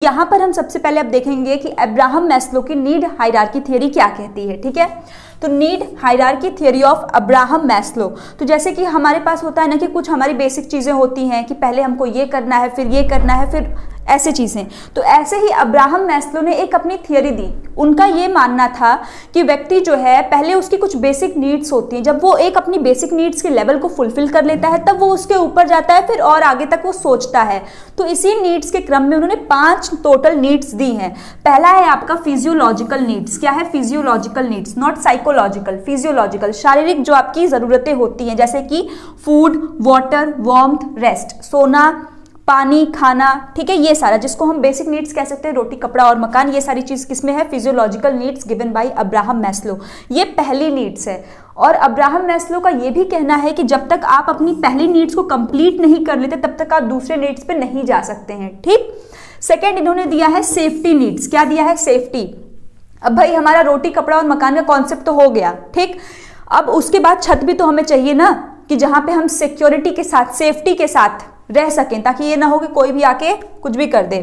यहाँ पर हम सबसे पहले अब देखेंगे कि अब्राहम मैस्लो की नीड हायरार्की थ्योरी क्या कहती है। ठीक है, तो need hierarchy theory of Abraham Maslow. तो जैसे कि हमारे पास होता है ना कि कुछ हमारी बेसिक चीजें होती हैं कि पहले हमको ये करना है, फिर ये करना है, फिर ऐसे चीजें। तो ऐसे ही अब्राहम मैस्लो ने एक अपनी थियरी दी। उनका ये मानना था कि व्यक्ति जो है पहले उसकी कुछ बेसिक नीड्स होती हैं, जब वो एक अपनी बेसिक नीड्स के लेवल को फुलफिल कर लेता है तब वो उसके ऊपर जाता है, फिर और आगे तक वो सोचता है। तो इसी नीड्स के क्रम में उन्होंने 5 टोटल नीड्स दी हैं। पहला है आपका फिजियोलॉजिकल नीड्स। क्या है? Physiological needs, not psychological, physiological, शारीरिक जो आपकी जरूरतें होती हैं, जैसे कि फूड, वाटर, वार्मथ, रेस्ट, सोना, पानी, खाना। ठीक है, ये सारा जिसको हम बेसिक नीड्स कह सकते हैं, रोटी, कपड़ा और मकान, ये सारी चीज किसमें है? Physiological needs given by Abraham Maslow. ये पहली नीड्स है। और अब्राहम मैस्लो का ये भी कहना है कि जब तक आप अपनी पहली नीड्स को कंप्लीट नहीं कर लेते तब तक आप दूसरे नीड्स पे नहीं जा सकते हैं। ठीक, सेकेंड इन्होंने दिया है सेफ्टी नीड्स। क्या दिया है? सेफ्टी। अब भाई हमारा रोटी, कपड़ा और मकान का कॉन्सेप्ट तो हो गया। ठीक, अब उसके बाद छत भी तो हमें चाहिए ना, कि जहां पे हम सिक्योरिटी के साथ, सेफ्टी के साथ रह सकें, ताकि ये ना हो कि कोई भी आके कुछ भी कर दे।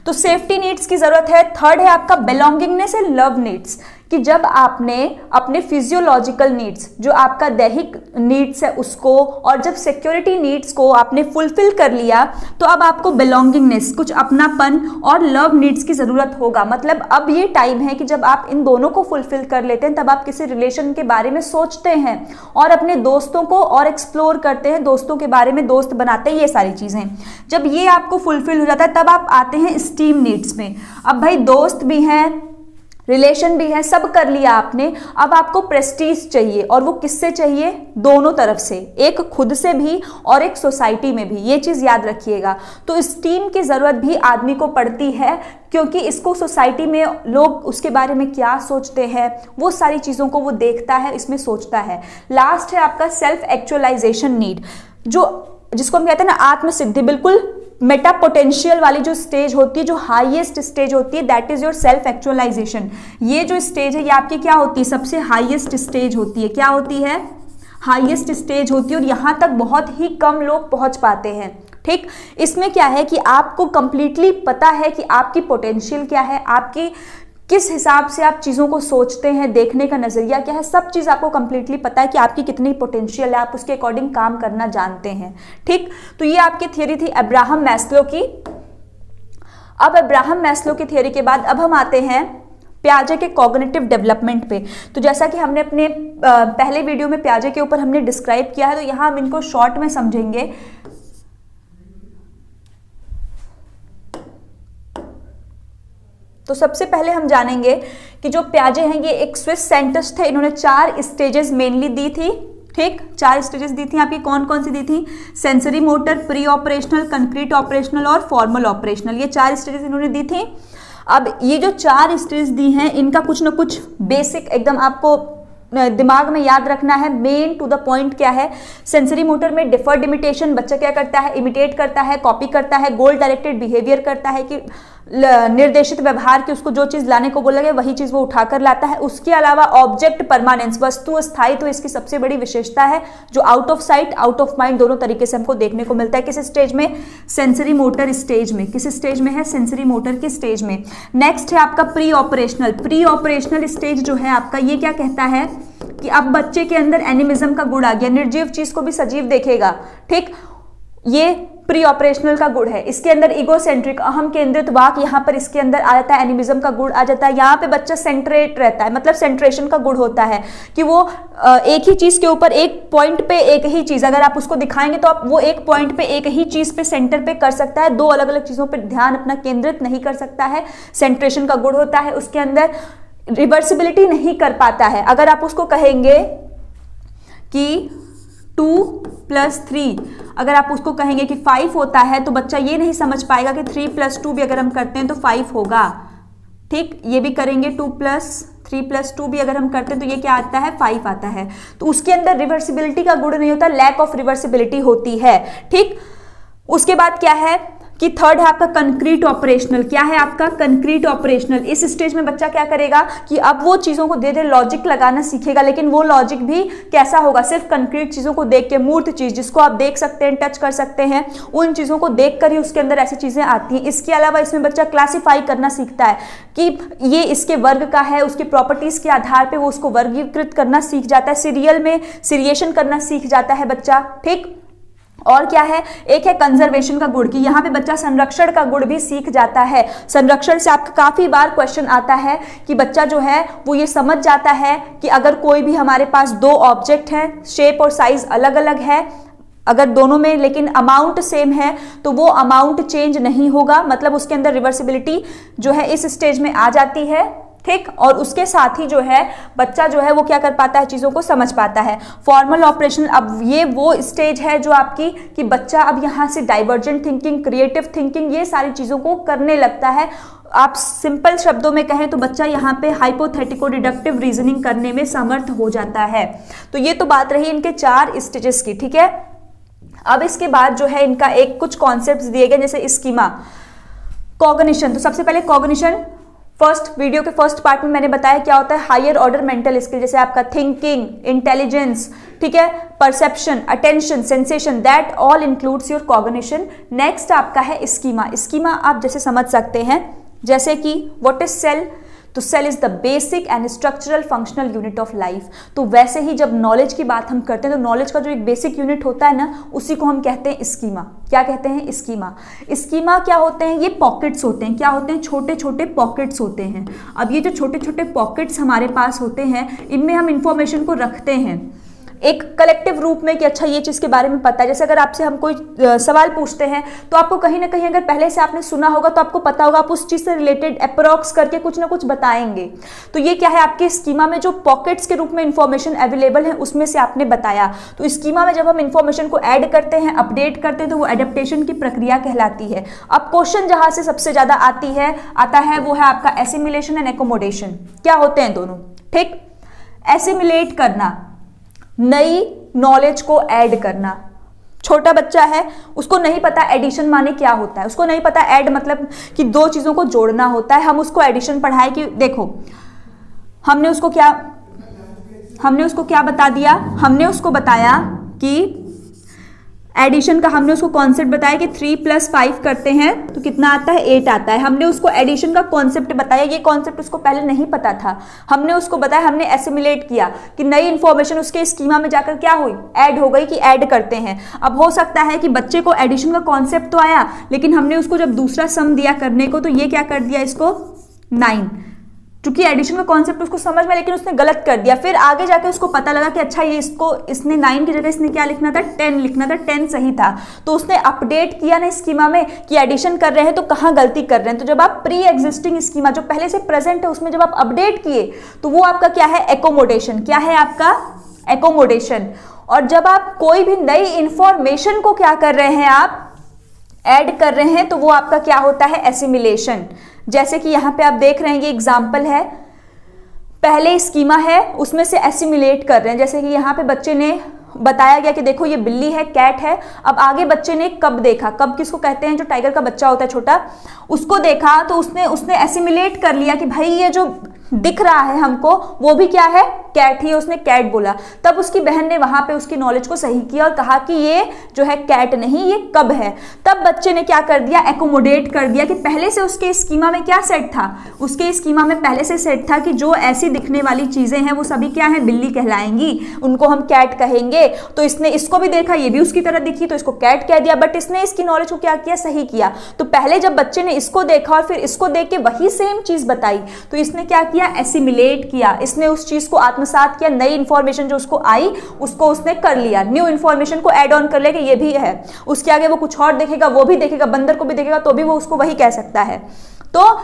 तो सेफ्टी नीड्स की जरूरत है। थर्ड है आपका बिलोंगिंगनेस एंड लव नीड्स, कि जब आपने अपने फिजियोलॉजिकल नीड्स, जो आपका दैहिक नीड्स है उसको, और जब सिक्योरिटी नीड्स को आपने फुलफिल कर लिया, तो अब आपको बिलोंगिंगनेस, कुछ अपनापन, और लव नीड्स की जरूरत होगा। मतलब अब ये टाइम है कि जब आप इन दोनों को फुलफिल कर लेते हैं तब आप किसी रिलेशन के बारे में सोचते हैं और अपने दोस्तों को और एक्सप्लोर करते हैं, दोस्तों के बारे में दोस्त बनाते हैं, ये सारी चीजें। जब ये आपको फुलफिल हो जाता है तब आप आते हैं स्टीम नीड्स में। अब भाई दोस्त भी हैं, रिलेशन भी है, सब कर लिया आपने, अब आपको प्रेस्टीज चाहिए। और वो किससे चाहिए? दोनों तरफ से, एक खुद से भी और एक सोसाइटी में भी। ये चीज याद रखिएगा। तो स्टीम की जरूरत भी आदमी को पड़ती है, क्योंकि इसको सोसाइटी में लोग उसके बारे में क्या सोचते हैं, वो सारी चीजों को वो देखता है, इसमें सोचता है। लास्ट है आपका सेल्फ एक्चुअलाइजेशन नीड, जिसको हम कहते हैं ना आत्मसिद्धि, बिल्कुल मेटा पोटेंशियल वाली जो स्टेज होती है, जो हाईएस्ट स्टेज होती है, that is your self actualisation. ये जो स्टेज है ये आपकी क्या होती है? सबसे हाईएस्ट स्टेज होती है। क्या होती है? हाईएस्ट स्टेज होती है, और यहां तक बहुत ही कम लोग पहुंच पाते हैं। ठीक, इसमें क्या है कि आपको कंप्लीटली पता है कि आपकी पोटेंशियल क्या है, आपकी किस हिसाब से आप चीज़ों को सोचते हैं, देखने का नज़रिया क्या है, सब चीज़ आपको कंप्लीटली पता है कि आपकी कितनी पोटेंशियल है, आप उसके अकॉर्डिंग काम करना जानते हैं। ठीक, तो ये आपकी थियरी थी अब्राहम मैस्लो की। अब अब्राहम मैस्लो की थियरी के बाद अब हम आते हैं पियाजे के कॉग्निटिव डेवलपमेंट पे। तो जैसा कि हमने अपने पहले वीडियो में पियाजे के ऊपर हमने डिस्क्राइब किया है, तो यहाँ हम इनको शॉर्ट में समझेंगे। तो सबसे पहले हम जानेंगे कि जो पियाजे हैं ये एक स्विस साइंटिस्ट थे। इन्होंने 4 स्टेजेस मेनली दी थी। ठीक, 4 स्टेजेस दी थी। आपकी कौन कौन सी दी थी? Sensory motor, pre operational, concrete operational और फॉर्मल ऑपरेशनल। ये 4 स्टेजेस इन्होंने दी थी। अब ये जो 4 स्टेज दी हैं, इनका कुछ ना कुछ बेसिक एकदम आपको दिमाग में याद रखना है। मेन टू द पॉइंट क्या है? सेंसरी मोटर में डिफर्ड इमिटेशन, बच्चा क्या करता है? इमिटेट करता है, कॉपी करता है। गोल डायरेक्टेड बिहेवियर करता है कि निर्देशित व्यवहार की, उसको जो चीज लाने को बोला गया वही चीज वो उठाकर लाता है। उसके अलावा ऑब्जेक्ट परमानेंस, वस्तु स्थायित्व इसकी सबसे बड़ी विशेषता है, जो out of sight out of mind दोनों तरीके से हमको देखने को मिलता है। किस स्टेज में? सेंसरी मोटर स्टेज में। किस स्टेज में है? सेंसरी मोटर की स्टेज में। नेक्स्ट है आपका pre operational. Pre operational stage जो है आपका, ये क्या कहता है कि अब बच्चे के अंदर एनिमिज्म का गुण आ गया, निर्जीव चीज को भी सजीव देखेगा। ठीक, ये प्री ऑपरेशनल का गुण है। इसके अंदर इगोसेंट्रिक, अहम केंद्रित वाक यहाँ पर इसके अंदर आ जाता है, एनिमिज्म का गुण आ जाता है। यहाँ पे बच्चा सेंट्रेट रहता है, मतलब सेंट्रेशन का गुण होता है कि वो एक ही चीज के ऊपर, एक पॉइंट पे एक ही चीज अगर आप उसको दिखाएंगे तो आप वो एक पॉइंट पे एक ही चीज पे सेंटर पे कर सकता है, 2 अलग अलग चीजों पर ध्यान अपना केंद्रित नहीं कर सकता है। सेंट्रेशन का गुण होता है। उसके अंदर रिवर्सिबिलिटी नहीं कर पाता है। अगर आप उसको कहेंगे कि 2 + 3, अगर आप उसको कहेंगे कि 5 होता है, तो बच्चा ये नहीं समझ पाएगा कि 3 + 2 भी अगर हम करते हैं तो 5 होगा। ठीक, ये भी करेंगे 2 + 3 + 2 भी अगर हम करते हैं तो ये क्या आता है? 5 आता है। तो उसके अंदर रिवर्सिबिलिटी का गुण नहीं होता, लैक ऑफ रिवर्सिबिलिटी होती है। ठीक, उसके बाद क्या है कि थर्ड है आपका कंक्रीट ऑपरेशनल। क्या है आपका कंक्रीट ऑपरेशनल। इस स्टेज में बच्चा क्या करेगा कि अब वो चीजों को धीरे धीरे लॉजिक लगाना सीखेगा, लेकिन वो लॉजिक भी कैसा होगा, सिर्फ कंक्रीट चीजों को देख के, मूर्त चीज जिसको आप देख सकते हैं, टच कर सकते हैं, उन चीजों को देख कर ही उसके अंदर ऐसी चीजें आती हैं। इसके अलावा इसमें बच्चा क्लासिफाई करना सीखता है कि ये इसके वर्ग का है, उसकी प्रॉपर्टीज के आधार पर वो उसको वर्गीकृत करना सीख जाता है, सीरियल में सीरिएशन करना सीख जाता है बच्चा। ठीक, और क्या है, एक है कंजर्वेशन का गुण, कि यहाँ पे बच्चा संरक्षण का गुण भी सीख जाता है। संरक्षण से आपका काफी बार क्वेश्चन आता है कि बच्चा जो है वो ये समझ जाता है कि अगर कोई भी हमारे पास दो ऑब्जेक्ट हैं, शेप और साइज अलग अलग है, अगर दोनों में लेकिन अमाउंट सेम है तो वो अमाउंट चेंज नहीं होगा, मतलब उसके अंदर रिवर्सिबिलिटी जो है इस स्टेज में आ जाती है। ठीक, और उसके साथ ही जो है बच्चा जो है वो क्या कर पाता है, चीज़ों को समझ पाता है। फॉर्मल ऑपरेशन, अब ये वो स्टेज है जो आपकी कि बच्चा अब यहाँ से डाइवर्जेंट थिंकिंग, क्रिएटिव थिंकिंग, ये सारी चीज़ों को करने लगता है। आप सिंपल शब्दों में कहें तो बच्चा यहाँ पे हाइपोथेटिको डिडक्टिव रीजनिंग करने में समर्थ हो जाता है। तो ये तो बात रही इनके 4 स्टेजेस की। ठीक है, अब इसके बाद जो है इनका एक कुछ कॉन्सेप्ट्स दिए गए, जैसे स्कीमा, कॉग्निशन। तो सबसे पहले कॉग्निशन, फर्स्ट वीडियो के फर्स्ट पार्ट में मैंने बताया क्या होता है, हायर ऑर्डर मेंटल स्किल, जैसे आपका थिंकिंग, इंटेलिजेंस, ठीक है, perception, attention, sensation, that all includes your cognition. Next आपका है स्कीमा। स्कीमा आप जैसे समझ सकते हैं, जैसे कि व्हाट इज सेल, तो cell is the basic and structural functional unit of life. तो वैसे ही जब नॉलेज की बात हम करते हैं तो नॉलेज का जो एक बेसिक यूनिट होता है ना, उसी को हम कहते हैं स्कीमा। क्या कहते हैं, स्कीमा। स्कीमा क्या होते हैं, ये पॉकेट्स होते हैं। क्या होते हैं, छोटे छोटे पॉकेट्स होते हैं। अब ये जो छोटे छोटे पॉकेट्स हमारे पास होते हैं, इनमें हम इंफॉर्मेशन को रखते हैं एक कलेक्टिव रूप में कि अच्छा ये चीज़ के बारे में पता है। जैसे अगर आपसे हम कोई सवाल पूछते हैं तो आपको कहीं ना कहीं अगर पहले से आपने सुना होगा तो आपको पता होगा, आप उस चीज़ से रिलेटेड अप्रोक्स करके कुछ ना कुछ बताएंगे। तो ये क्या है, आपके स्कीमा में जो पॉकेट्स के रूप में इंफॉर्मेशन अवेलेबल है उसमें से आपने बताया। तो स्कीमा में जब हम इंफॉर्मेशन को ऐड करते हैं, अपडेट करते हैं, तो वो एडेप्टेशन की प्रक्रिया कहलाती है। अब क्वेश्चन जहाँ से सबसे ज़्यादा आता है वो है आपका एसिमिलेशन एंड एकोमोडेशन। क्या होते हैं दोनों, ठीक। एसिमिलेट करना, नई नॉलेज को ऐड करना। छोटा बच्चा है, उसको नहीं पता एडिशन माने क्या होता है, उसको नहीं पता ऐड मतलब कि दो चीजों को जोड़ना होता है। हम उसको एडिशन पढ़ाए कि देखो हमने उसको क्या बता दिया, हमने उसको बताया कि एडिशन का हमने उसको कॉन्सेप्ट बताया कि 3 + 5 करते हैं तो कितना आता है, 8 आता है। हमने उसको एडिशन का कॉन्सेप्ट बताया, ये कॉन्सेप्ट उसको पहले नहीं पता था। हमने उसको बताया, हमने एसिमिलेट किया कि नई इंफॉर्मेशन उसके स्कीमा में जाकर क्या हुई, ऐड हो गई कि ऐड करते हैं। अब हो सकता है कि बच्चे को एडिशन का कॉन्सेप्ट तो आया, लेकिन हमने उसको जब दूसरा सम दिया करने को तो ये क्या कर दिया, इसको 9, क्योंकि एडिशन का कॉन्सेप्ट उसको समझ में, लेकिन उसने गलत कर दिया। फिर आगे जाके उसको पता लगा कि अच्छा ये इसने 9 की जगह इसने क्या लिखना था, 10 लिखना था, 10 सही था। तो उसने अपडेट किया ना स्कीमा में कि एडिशन कर रहे हैं तो कहाँ गलती कर रहे हैं। तो जब आप प्री एग्जिस्टिंग स्कीमा जो पहले से प्रेजेंट है उसमें जब आप अपडेट किए तो वो आपका क्या है, एकोमोडेशन। क्या है आपका, एकोमोडेशन। और जब आप कोई भी नई इंफॉर्मेशन को क्या कर रहे हैं, आप ऐड कर रहे हैं, तो वो आपका क्या होता है, एसिमिलेशन। जैसे कि यहाँ पे आप देख रहे हैं, ये एग्जाम्पल है, पहले स्कीमा है उसमें से एसिमिलेट कर रहे हैं। जैसे कि यहाँ पे बच्चे ने बताया गया कि देखो ये बिल्ली है, कैट है। अब आगे बच्चे ने कब देखा, कब किसको कहते हैं, जो टाइगर का बच्चा होता है छोटा, उसको देखा तो उसने एसिमिलेट कर लिया कि भाई ये जो दिख रहा है हमको वो भी क्या है, कैट ही है। उसने कैट बोला। तब उसकी बहन ने वहां पे उसकी नॉलेज को सही किया और कहा कि ये जो है कैट नहीं, ये कब है। तब बच्चे ने क्या कर दिया, एकोमोडेट कर दिया कि पहले से उसके स्कीमा में क्या सेट था, उसके स्कीमा में पहले से सेट था कि जो ऐसी दिखने वाली चीजें हैं वो सभी क्या है, बिल्ली कहलाएंगी, उनको हम कैट कहेंगे। तो इसने इसको भी देखा, ये भी उसकी तरह दिखी तो इसको कैट कह दिया। बट इसने इसकी नॉलेज को क्या किया, सही किया। तो पहले जब बच्चे ने इसको देखा और फिर इसको देख के वही सेम चीज बताई तो इसने क्या किया, एसिमिलेट किया। इसने उस चीज को आत्मसात किया, नई इंफॉर्मेशन जो उसको आई उसको उसने कर लिया, न्यू इंफॉर्मेशन को ऐड ऑन कर लिया कि ये भी है। उसके आगे वो कुछ और देखेगा, वो भी देखेगा, बंदर को भी देखेगा तो भी वो उसको वही कह सकता है। तो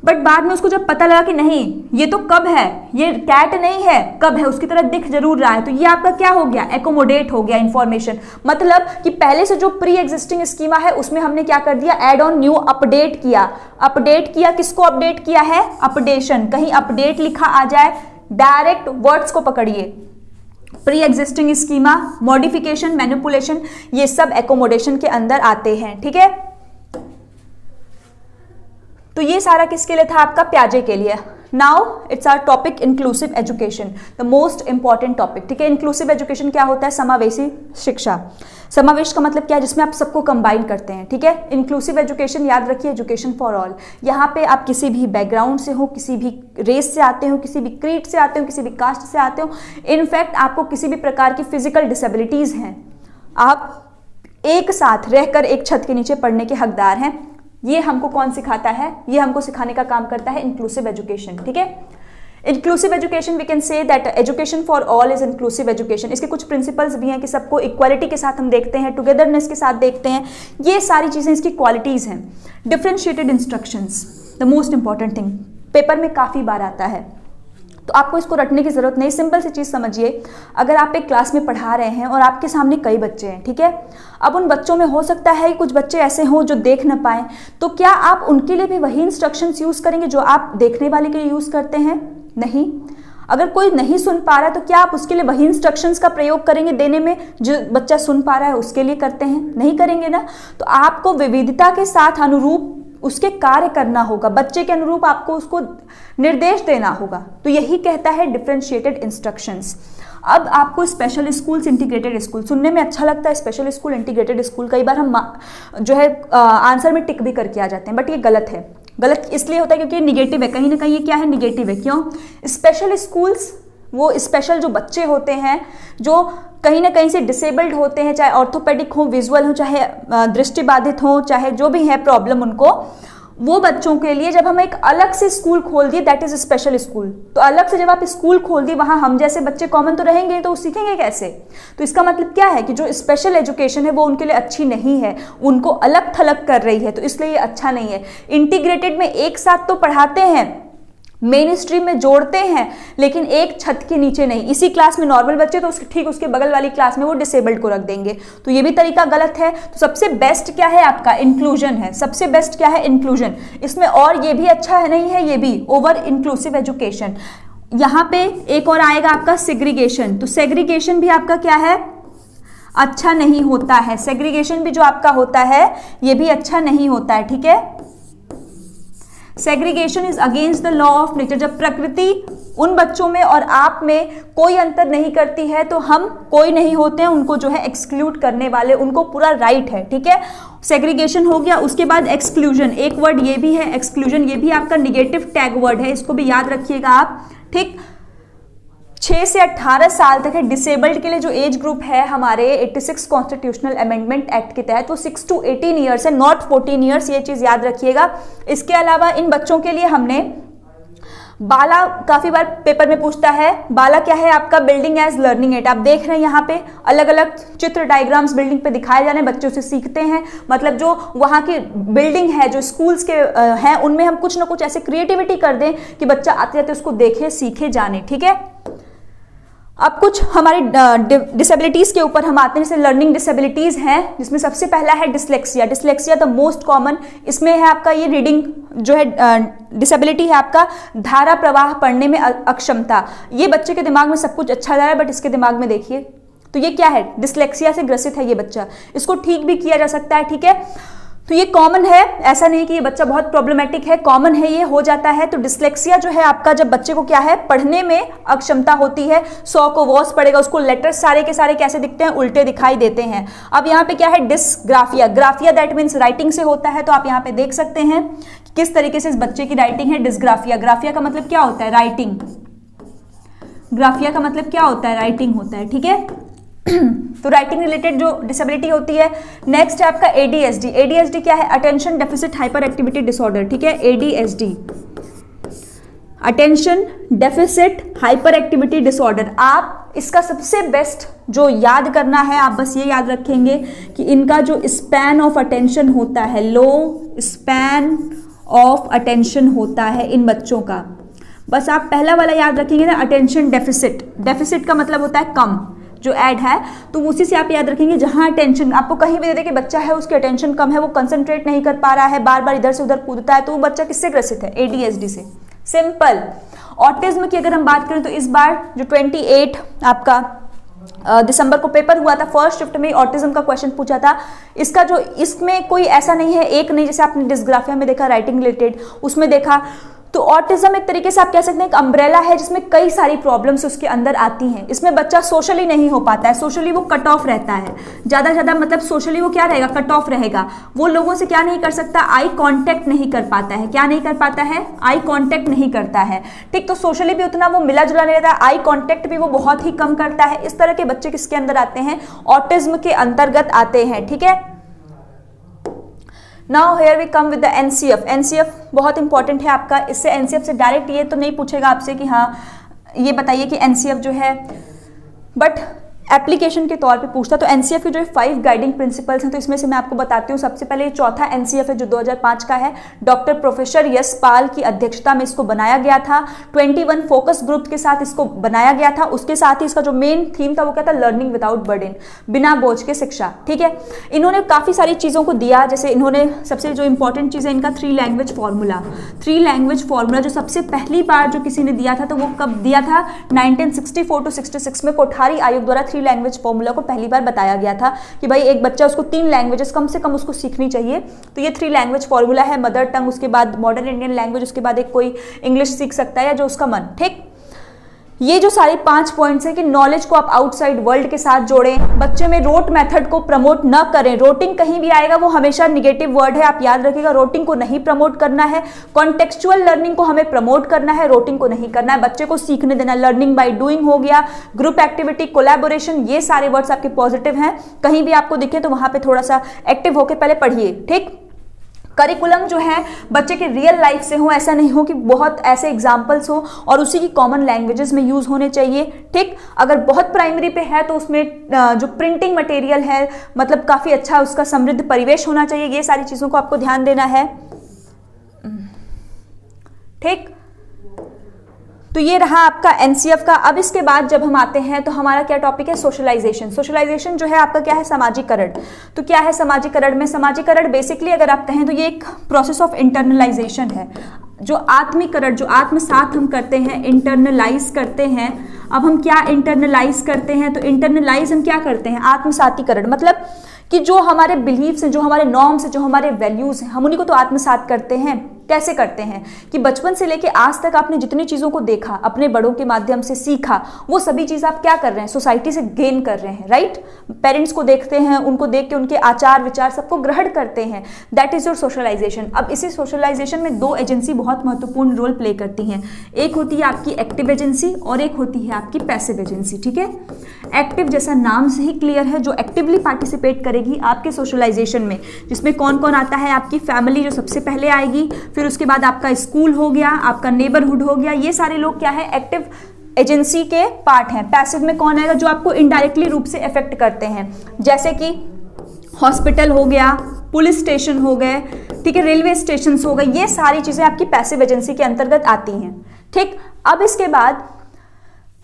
बट बाद में उसको जब पता लगा कि नहीं ये तो कब है, ये कैट नहीं है, कब है, उसकी तरह दिख जरूर रहा है, तो ये आपका क्या हो गया, एकोमोडेट हो गया इंफॉर्मेशन। मतलब कि पहले से जो प्री एग्जिस्टिंग स्कीमा है उसमें हमने क्या कर दिया, ऐड ऑन न्यू, अपडेट किया। अपडेट किया, किसको अपडेट किया है, अपडेशन। कहीं अपडेट लिखा आ जाए, डायरेक्ट वर्ड्स को पकड़िए, pre existing schema, modification, manipulation, ये सब एकोमोडेशन के अंदर आते हैं। ठीक है, तो ये सारा किसके लिए था? आपका प्याजे के लिए। Now it's our topic inclusive education, the most important topic. ठीक है, इंक्लूसिव एजुकेशन क्या होता है? समावेशी शिक्षा। समावेश का मतलब क्या है? जिसमें आप सबको कंबाइन करते हैं। ठीक है, इंक्लूसिव एजुकेशन याद रखिए, एजुकेशन फॉर ऑल। यहाँ पे आप किसी भी बैकग्राउंड से हो, किसी भी रेस से आते हो, किसी भी क्रीड से आते हो, किसी भी कास्ट से आते हो, इनफैक्ट आपको किसी भी प्रकार की फिजिकल डिसेबिलिटीज हैं, आप एक साथ रहकर एक छत के नीचे पढ़ने के हकदार हैं। ये हमको कौन सिखाता है? ये हमको सिखाने का काम करता है इंक्लूसिव एजुकेशन। ठीक है, inclusive education we can say that education for all is inclusive education. इसके कुछ प्रिंसिपल्स भी हैं कि सबको इक्वालिटी के साथ हम देखते हैं, टुगेदरनेस के साथ देखते हैं, ये सारी चीजें इसकी क्वालिटीज हैं। Differentiated instructions, the most important thing, paper में काफी बार आता है, तो आपको इसको रटने की जरूरत नहीं। सिंपल सी चीज समझिए, अगर आप एक क्लास में पढ़ा रहे हैं और आपके सामने कई बच्चे हैं, ठीक है, अब उन बच्चों में हो सकता है कुछ बच्चे ऐसे हों जो देख ना पाए, तो क्या आप उनके लिए भी वही इंस्ट्रक्शंस यूज करेंगे जो आप देखने वाले के लिए यूज करते हैं? नहीं। अगर कोई नहीं सुन पा रहा है तो क्या आप उसके लिए वही इंस्ट्रक्शंस का प्रयोग करेंगे देने में जो बच्चा सुन पा रहा है उसके लिए करते हैं? नहीं करेंगे ना। तो आपको विविधता के साथ अनुरूप उसके कार्य करना होगा, बच्चे के अनुरूप आपको उसको निर्देश देना होगा। तो यही कहता है डिफरेंशिएटेड इंस्ट्रक्शंस। अब आपको स्पेशल स्कूल्स, इंटीग्रेटेड स्कूल, सुनने में अच्छा लगता है स्पेशल स्कूल, इंटीग्रेटेड स्कूल, कई बार हम जो है आंसर में टिक भी करके आ जाते हैं, बट ये गलत है। गलत इसलिए होता है क्योंकि निगेटिव है, कहीं ना कहीं ये क्या है? निगेटिव है। क्यों? स्पेशल स्कूल्स, वो स्पेशल जो बच्चे होते हैं जो कहीं ना कहीं से डिसेबल्ड होते हैं, चाहे ऑर्थोपेडिक हो, विजुअल हो, चाहे दृष्टिबाधित हो, चाहे जो भी है प्रॉब्लम उनको, वो बच्चों के लिए जब हम एक अलग से स्कूल खोल दिए, दैट इज स्पेशल स्कूल। तो अलग से जब आप स्कूल खोल दिए, वहां हम जैसे बच्चे कॉमन तो रहेंगे, तो सीखेंगे कैसे? तो इसका मतलब क्या है कि जो स्पेशल एजुकेशन है वो उनके लिए अच्छी नहीं है, उनको अलग थलग कर रही है, तो इसलिए ये अच्छा नहीं है। इंटीग्रेटेड में एक साथ तो पढ़ाते हैं, मेन स्ट्रीम में जोड़ते हैं, लेकिन एक छत के नीचे नहीं। इसी क्लास में नॉर्मल बच्चे तो ठीक उसके बगल वाली क्लास में वो डिसेबल्ड को रख देंगे, तो ये भी तरीका गलत है। तो सबसे बेस्ट क्या है? आपका इंक्लूजन है। सबसे बेस्ट क्या है? इंक्लूजन। इसमें और ये भी अच्छा है नहीं है, ये भी ओवर इंक्लूसिव एजुकेशन। यहाँ पे एक और आएगा आपका सेग्रीगेशन। तो सेग्रीगेशन भी आपका क्या है? अच्छा नहीं होता है। सेग्रीगेशन भी जो आपका होता है ये भी अच्छा नहीं होता है। ठीक है, segregation is against the law of nature. जब प्रकृति उन बच्चों में और आप में कोई अंतर नहीं करती है तो हम कोई नहीं होते हैं उनको जो है एक्सक्लूड करने वाले, उनको पूरा राइट है। ठीक है, सेग्रीगेशन हो गया। उसके बाद एक्सक्लूजन, एक वर्ड ये भी है एक्सक्लूजन, ये भी आपका निगेटिव टैग वर्ड है, इसको भी याद रखिएगा आप। ठीक, 6 से 18 साल तक है डिसेबल्ड के लिए जो एज ग्रुप है हमारे 86 कॉन्स्टिट्यूशनल अमेंडमेंट एक्ट के तहत, वो 6 to 18 ईयर्स है, नॉट 14 ईयर्स, ये चीज याद रखिएगा। इसके अलावा इन बच्चों के लिए हमने बाला, काफी बार पेपर में पूछता है, बाला क्या है? आपका बिल्डिंग एज लर्निंग एड। आप देख रहे हैं यहाँ पे अलग अलग चित्र, डायग्राम्स बिल्डिंग पे दिखाए जा रहे हैं, बच्चों से सीखते हैं। मतलब जो वहाँ की बिल्डिंग है, जो स्कूल्स के हैं, उनमें हम कुछ ना कुछ ऐसे क्रिएटिविटी कर दें कि बच्चा आते जाते उसको देखे, सीखे, जाने। ठीक है, अब कुछ हमारी डिसेबिलिटीज के ऊपर हम आते हैं, जैसे लर्निंग डिसेबिलिटीज हैं, जिसमें सबसे पहला है dyslexia. Dyslexia the most common, इसमें है आपका ये रीडिंग जो है डिसेबिलिटी है आपका, धारा प्रवाह पढ़ने में अक्षमता। ये बच्चे के दिमाग में सब कुछ अच्छा जा रहा है, बट इसके दिमाग में देखिए, तो ये क्या है? डिसलेक्सिया से ग्रसित है ये बच्चा। इसको ठीक भी किया जा सकता है। ठीक है, तो ये कॉमन है, ऐसा नहीं कि ये बच्चा बहुत प्रॉब्लमेटिक है, कॉमन है, ये हो जाता है। तो डिसलेक्सिया जो है आपका, जब बच्चे को क्या है? पढ़ने में अक्षमता होती है, 100 को वॉस पढ़ेगा, उसको लेटर्स सारे के सारे कैसे दिखते हैं? उल्टे दिखाई देते हैं। अब यहाँ पे क्या है? डिसग्राफिया। ग्राफिया दैट मीन्स राइटिंग से होता है, तो आप यहाँ पे देख सकते हैं कि किस तरीके से इस बच्चे की राइटिंग है। डिसग्राफिया, ग्राफिया का मतलब क्या होता है? राइटिंग। ग्राफिया का मतलब क्या होता है? राइटिंग होता है। ठीक है, तो राइटिंग रिलेटेड जो डिसेबिलिटी होती है। नेक्स्ट है आपका एडीएसडी। एडीएसडी क्या है? Attention deficit hyper activity disorder. ठीक है, ADSD, attention deficit hyper activity disorder. आप इसका सबसे बेस्ट जो याद करना है, आप बस ये याद रखेंगे कि इनका जो स्पैन ऑफ अटेंशन होता है, लो स्पैन ऑफ अटेंशन होता है इन बच्चों का। बस आप पहला वाला याद रखेंगे ना, अटेंशन डेफिसिट। डेफिसिट का मतलब होता है कम, जो ऐड है, तो उसी से आप याद रखेंगे जहां अटेंशन आपको कहीं भी दे दे कि बच्चा है उसकी अटेंशन कम है, वो कंसंट्रेट नहीं कर पा रहा है, बार बार इधर से उधर कूदता है, तो वो बच्चा किससे ग्रसित है? एडीएसडी से। सिंपल। ऑटिज्म की अगर हम बात करें तो इस बार जो 28 आपका दिसंबर को पेपर हुआ था, फर्स्ट शिफ्ट में ऑटिज्म का क्वेश्चन पूछा था। इसका जो इसमें कोई ऐसा नहीं है, एक नहीं, जैसे आपने डिस्ग्राफिया में देखा, राइटिंग रिलेटेड उसमें देखा। तो ऑटिज्म एक तरीके से आप कह सकते हैं एक अम्ब्रेला है जिसमें कई सारी प्रॉब्लम्स उसके अंदर आती हैं। इसमें बच्चा सोशली नहीं हो पाता है, सोशली वो कट ऑफ रहता है, ज़्यादा से ज़्यादा मतलब सोशली वो क्या रहेगा, कट ऑफ रहेगा। वो लोगों से क्या नहीं कर सकता, आई कांटेक्ट नहीं कर पाता है। क्या नहीं कर पाता है, आई कांटेक्ट नहीं करता है। ठीक, तो सोशली भी उतना वो मिला जुला नहीं रहता, आई कांटेक्ट भी वो बहुत ही कम करता है। इस तरह के बच्चे किसके अंदर आते हैं, ऑटिज्म के अंतर्गत आते हैं। ठीक है, now here we come with the NCF. NCF बहुत इंपॉर्टेंट है आपका, इससे एनसीएफ से डायरेक्ट ये तो नहीं पूछेगा आपसे कि हाँ ये बताइए कि एनसीएफ जो है, बट एप्लीकेशन के तौर पे पूछता। तो एनसीएफ के जो 5 गाइडिंग प्रिंसिपल्स हैं, तो इसमें से मैं आपको बताती हूँ। सबसे पहले चौथा एनसीएफ है जो 2005 का है, डॉक्टर प्रोफेसर यश पाल की अध्यक्षता में इसको बनाया गया था। 21 फोकस ग्रुप के साथ इसको बनाया गया था। उसके साथ ही इसका जो मेन थीम था वो क्या था, लर्निंग विदाउट बर्डन, बिना बोझ के शिक्षा। ठीक है, इन्होंने काफ़ी सारी चीज़ों को दिया, जैसे इन्होंने सबसे जो इंपॉर्टेंट चीज़ है इनका 3 लैंग्वेज फार्मूला। 3 लैंग्वेज फार्मूला जो सबसे पहली बार जो किसी ने दिया था, तो वो कब दिया था, 1964 to 66 में कोठारी आयोग द्वारा 3 लैंग्वेज फॉर्मूला को पहली बार बताया गया था कि भाई एक बच्चा उसको 3 लैंग्वेजेस कम से कम उसको सीखनी चाहिए। तो ये 3 लैंग्वेज फॉर्मूला है, मदर टंग, उसके बाद मॉडर्न इंडियन लैंग्वेज, उसके बाद एक कोई इंग्लिश सीख सकता है या जो उसका मन। ठीक, ये जो सारे 5 पॉइंट्स हैं कि नॉलेज को आप आउटसाइड वर्ल्ड के साथ जोड़ें, बच्चे में रोट मेथड को प्रमोट न करें। रोटिंग कहीं भी आएगा वो हमेशा निगेटिव वर्ड है, आप याद रखिएगा। रोटिंग को नहीं प्रमोट करना है, कॉन्टेक्चुअल लर्निंग को हमें प्रमोट करना है, रोटिंग को नहीं करना है। बच्चे को सीखने देना, लर्निंग बाय डूइंग हो गया, ग्रुप एक्टिविटी, कोलैबोरेशन, ये सारे वर्ड्स आपके पॉजिटिव हैं। कहीं भी आपको दिखे तो वहां पर थोड़ा सा एक्टिव होकर पहले पढ़िए। ठीक, करिकुलम जो है बच्चे के रियल लाइफ से हो, ऐसा नहीं हो कि बहुत ऐसे एग्जाम्पल्स हो और उसी की कॉमन लैंग्वेजेस में यूज होने चाहिए। ठीक, अगर बहुत प्राइमरी पे है तो उसमें जो प्रिंटिंग मटेरियल है मतलब काफ़ी अच्छा उसका समृद्ध परिवेश होना चाहिए। ये सारी चीज़ों को आपको ध्यान देना है। ठीक, तो ये रहा आपका एनसीएफ का। अब इसके बाद जब हम आते हैं तो हमारा क्या टॉपिक है, सोशलाइजेशन। सोशलाइजेशन जो है आपका क्या है, सामाजिकरण। तो क्या है समाजीकरण में, समाजीकरण बेसिकली अगर आप कहें तो ये एक प्रोसेस ऑफ इंटरनलाइजेशन है। जो आत्मीकरण, जो आत्मसात हम करते हैं, इंटरनलाइज करते हैं। अब हम क्या इंटरनलाइज करते हैं, तो इंटरनलाइज हम क्या करते हैं, आत्मसातीकरण, मतलब कि जो हमारे बिलीव्स हैं, जो हमारे नॉर्म्स हैं, जो हमारे वैल्यूज हैं, हम उन्हीं को तो आत्मसात करते हैं। कैसे करते हैं कि बचपन से लेके आज तक आपने जितनी चीज़ों को देखा, अपने बड़ों के माध्यम से सीखा, वो सभी चीज़ आप क्या कर रहे हैं, सोसाइटी से गेन कर रहे हैं। राइट, पेरेंट्स को देखते हैं, उनको देख के उनके आचार विचार सबको ग्रहण करते हैं। That is your socialisation. अब इसी सोशलाइजेशन में 2 एजेंसी बहुत महत्वपूर्ण रोल प्ले करती हैं। एक होती है आपकी एक्टिव एजेंसी और एक होती है आपकी पैसिव एजेंसी। ठीक है, एक्टिव जैसा नाम से ही क्लियर है, जो एक्टिवली पार्टिसिपेट करेगी आपके सोशलाइजेशन में, जिसमें कौन कौन आता है, आपकी फैमिली जो सबसे पहले आएगी, फिर उसके बाद आपका स्कूल हो गया, आपका नेबरहुड हो गया। ये सारे लोग क्या है, एक्टिव एजेंसी के पार्ट हैं। पैसिव में कौन आएगा, जो आपको इनडायरेक्टली रूप से इफेक्ट करते हैं, जैसे कि हॉस्पिटल हो गया, पुलिस स्टेशन हो गए, ठीक है, रेलवे स्टेशन हो गए। ये सारी चीजें आपकी पैसिव एजेंसी के अंतर्गत आती हैं। ठीक, अब इसके बाद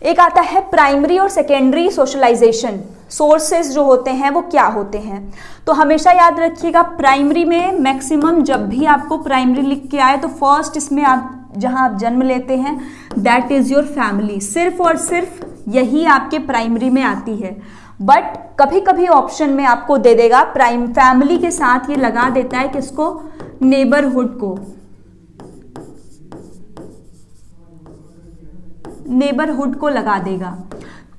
एक आता है प्राइमरी और सेकेंडरी सोशलाइजेशन। सोर्सेज जो होते हैं वो क्या होते हैं, तो हमेशा याद रखिएगा प्राइमरी में मैक्सिमम जब भी आपको प्राइमरी लिख के आए तो फर्स्ट इसमें आप जहां आप जन्म लेते हैं दैट इज योर फैमिली, सिर्फ और सिर्फ यही आपके प्राइमरी में आती है। बट कभी कभी ऑप्शन में आपको दे देगा प्राइम फैमिली के साथ ये लगा देता है किसको, नेबरहुड को, नेबरहुड को लगा देगा,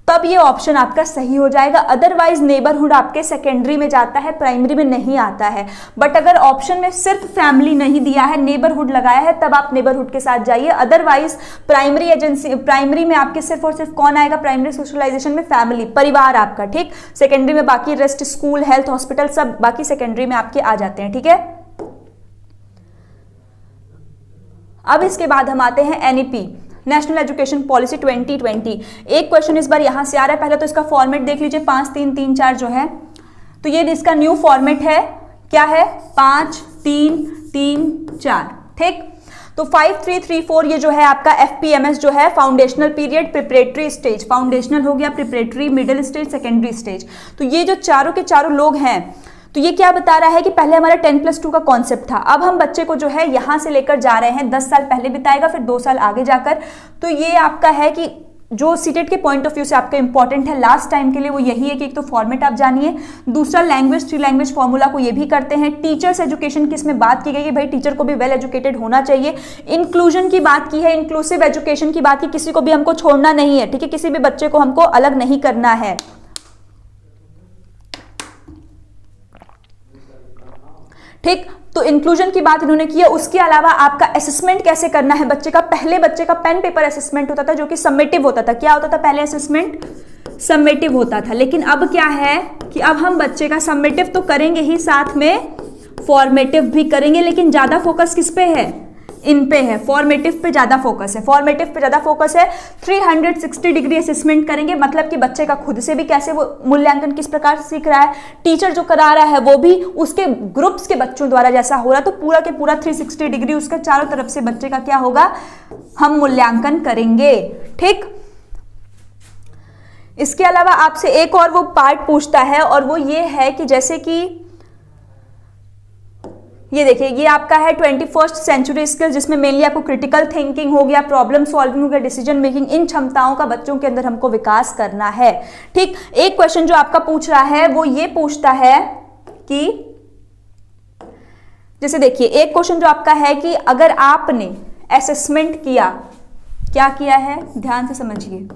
तब ये ऑप्शन आपका सही हो जाएगा। अदरवाइज नेबरहुड आपके सेकेंडरी में जाता है, प्राइमरी में नहीं आता है। बट अगर ऑप्शन में सिर्फ फैमिली नहीं दिया है, नेबरहुड लगाया है, तब आप नेबरहुड के साथ जाइए। अदरवाइज प्राइमरी एजेंसी, प्राइमरी में आपके सिर्फ और सिर्फ कौन आएगा, प्राइमरी सोशलाइजेशन में फैमिली, परिवार आपका। ठीक, सेकेंडरी में बाकी रेस्ट, स्कूल, हेल्थ, हॉस्पिटल, सब बाकी सेकेंडरी में आपके आ जाते हैं। ठीक है, अब इसके बाद हम आते हैं एनईपी, नेशनल एजुकेशन पॉलिसी 2020। एक क्वेश्चन इस बार यहां से आ रहा है, पहले तो इसका फॉर्मेट देख लीजिए, 5 3 3 4 जो है, तो ये इसका न्यू फॉर्मेट है, क्या है, 5 3 3 4। ठीक, तो 5 3 3 4 ये जो है आपका FPMS जो है, foundational period, preparatory stage, foundational हो गया, preparatory, middle stage, secondary stage. तो ये जो चारों के चारों लोग हैं, तो ये क्या बता रहा है कि पहले हमारा 10+2 का कॉन्सेप्ट था, अब हम बच्चे को जो है यहां से लेकर जा रहे हैं 10 साल पहले बिताएगा, फिर 2 साल आगे जाकर। तो ये आपका है कि जो सीटेट के पॉइंट ऑफ व्यू से आपका इंपॉर्टेंट है लास्ट टाइम के लिए वो यही है कि एक तो फॉर्मेट आप जानिए, दूसरा लैंग्वेज थ्री लैंग्वेज फॉर्मूला को ये भी करते हैं, टीचर्स एजुकेशन की इसमें बात की गई है, भाई टीचर को भी वेल एजुकेटेड होना चाहिए, इंक्लूजन की बात की है, इंक्लूसिव एजुकेशन की बात की, किसी को भी हमको छोड़ना नहीं है, ठीक है, किसी भी बच्चे को हमको अलग नहीं करना है, ठीक। तो इंक्लूजन की बात इन्होंने की है। उसके अलावा आपका असेसमेंट कैसे करना है बच्चे का, पहले बच्चे का पेन पेपर असेसमेंट होता था जो कि समेटिव होता था। क्या होता था पहले असेसमेंट? समेटिव होता था, लेकिन अब क्या है कि अब हम बच्चे का समेटिव तो करेंगे ही, साथ में फॉर्मेटिव भी करेंगे, लेकिन ज्यादा फोकस किस पे है? इन पे है, फॉर्मेटिव पे ज्यादा फोकस है, फॉर्मेटिव पे ज्यादा फोकस है। 360 डिग्री असेसमेंट करेंगे, मतलब कि बच्चे का खुद से भी कैसे वो मूल्यांकन किस प्रकार से सीख रहा है, टीचर जो करा रहा है वो भी उसके ग्रुप्स के बच्चों द्वारा जैसा हो रहा है, तो पूरा के पूरा 360 डिग्री उसके चारों तरफ से बच्चे का क्या होगा, हम मूल्यांकन करेंगे, ठीक। इसके अलावा आपसे एक और वो पार्ट पूछता है और वो ये है कि जैसे कि ये देखिए, ये आपका है 21st सेंचुरी स्किल, जिसमें मेनली आपको क्रिटिकल थिंकिंग हो गया, प्रॉब्लम सॉल्विंग हो गया, डिसीजन मेकिंग, इन क्षमताओं का बच्चों के अंदर हमको विकास करना है, ठीक। एक क्वेश्चन जो आपका पूछ रहा है वो ये पूछता है कि जैसे देखिए, एक क्वेश्चन जो आपका है कि अगर आपने असेसमेंट किया, क्या किया है, ध्यान से समझिए,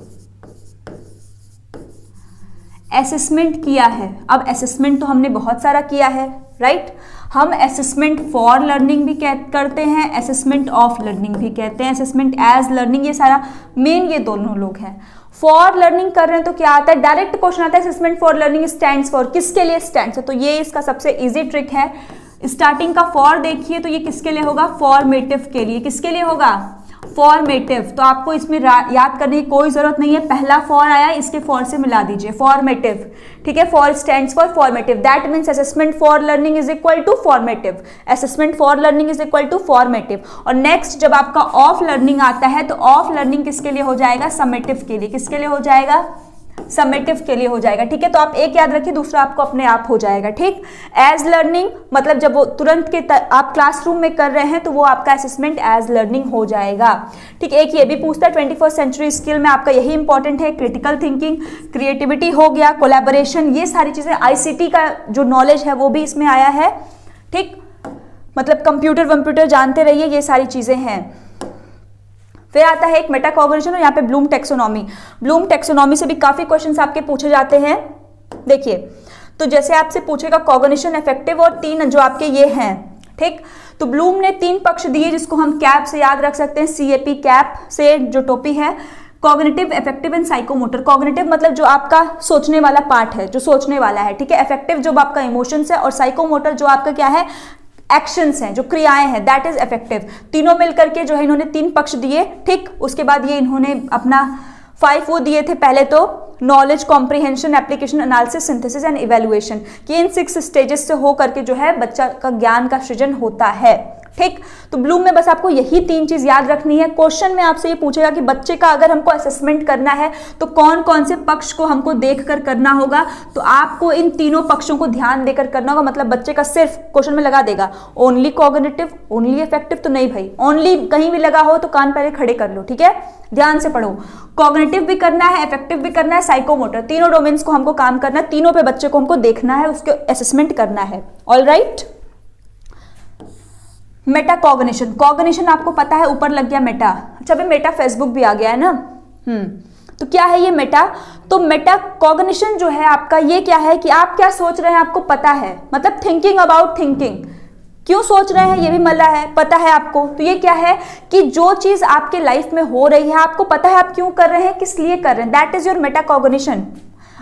असेसमेंट किया है। अब असेसमेंट तो हमने बहुत सारा किया है, राइट। हम असेसमेंट फॉर लर्निंग भी करते हैं, असेसमेंट ऑफ लर्निंग भी कहते हैं, असेसमेंट एज लर्निंग, ये सारा मेन ये दोनों लोग हैं। फॉर लर्निंग कर रहे हैं तो क्या आता है, डायरेक्ट क्वेश्चन आता है assessment for learning stands for, किसके लिए स्टैंड्स है, तो ये इसका सबसे इजी ट्रिक है। स्टार्टिंग का फॉर देखिए तो ये किसके लिए होगा, फॉर्मेटिव के लिए, किसके लिए होगा, फॉर्मेटिव। तो आपको इसमें याद करने की कोई जरूरत नहीं है, पहला फॉर आया इसके फॉर से मिला दीजिए, फॉर्मेटिव, ठीक है। For stands for formative, that means assessment for learning is equal to formative, assessment for learning is equal to formative. और नेक्स्ट जब आपका ऑफ लर्निंग आता है तो ऑफ लर्निंग किसके लिए हो जाएगा, समेटिव के लिए, किसके लिए हो जाएगा, समेटिव के लिए हो जाएगा, ठीक है। तो आप एक याद रखिए, दूसरा आपको अपने आप हो जाएगा, ठीक। एज लर्निंग मतलब जब वो तुरंत के आप क्लासरूम में कर रहे हैं तो वो आपका असेसमेंट एज लर्निंग हो जाएगा, ठीक। एक ये भी पूछता है 21st सेंचुरी स्किल में आपका यही इंपॉर्टेंट है, क्रिटिकल थिंकिंग, क्रिएटिविटी हो गया, कोलैबोरेशन, ये सारी चीजें, आईसीटी का जो नॉलेज है वो भी इसमें आया है, ठीक। मतलब कंप्यूटर जानते रहिए, ये सारी चीजें हैं। फिर आता है एक मेटाकॉग्निशन और यहाँ पे ब्लूम टेक्सोनॉमी। ब्लूम टेक्सोनॉमी से भी काफी क्वेश्चंस आपके पूछे जाते हैं। देखिए, तो जैसे आपसे पूछेगा कॉग्निशन, अफेक्टिव और तीन जो आपके ये हैं, ठीक। तो ब्लूम ने 3 पक्ष दिए जिसको हम कैप से याद रख सकते हैं, CAP कैप से जो टोपी है, cognitive, affective and psychomotor. Cognitive मतलब जो आपका सोचने वाला पार्ट है, जो सोचने वाला है, ठीक है। अफेक्टिव जो आपका इमोशंस है, और साइकोमोटर जो आपका क्या है, एक्शंस हैं, जो क्रियाएं हैं, दैट इज इफेक्टिव। तीनों मिलकर के जो है इन्होंने 3 पक्ष दिए, ठीक। उसके बाद ये इन्होंने अपना 5 वो दिए थे, पहले तो knowledge, comprehension, application, analysis, synthesis and evaluation, कि इन 6 स्टेजेस से हो करके जो है बच्चा का ज्ञान का सृजन होता है, ठीक। तो ब्लूम में बस आपको यही 3 चीज याद रखनी है। क्वेश्चन में आपसे ये पूछेगा कि बच्चे का अगर हमको असेसमेंट करना है तो कौन कौन से पक्ष को हमको देखकर करना होगा, तो आपको इन तीनों पक्षों को ध्यान देकर करना होगा। मतलब बच्चे का सिर्फ क्वेश्चन में लगा देगा ओनली कॉग्निटिव, ओनली इफेक्टिव, तो नहीं भाई, ओनली कहीं भी लगा हो तो कान पहले खड़े कर लो, ठीक है, ध्यान से पढ़ो। कॉग्निटिव भी करना है, इफेक्टिव भी करना है, साइकोमोटर, तीनों डोमेन्स को हमको काम करना है, तीनों पे बच्चे को हमको देखना है, उसके असेसमेंट करना है। All right. Meta cognition, cognition आपको पता है ऊपर लग गया मेटा, अच्छा भाई मेटा फेसबुक भी आ गया है ना, तो क्या है ये मेटा, तो मेटा कॉग्निशन जो है आपका ये क्या है कि आप क्या सोच रहे हैं आपको पता है, मतलब थिंकिंग अबाउट थिंकिंग, क्यों सोच रहे हैं ये भी मला है, पता है आपको। तो ये क्या है कि जो चीज आपके लाइफ में हो रही है आपको पता है आप क्यों कर रहे हैं, किस लिए कर रहे हैं, that is your Meta cognition.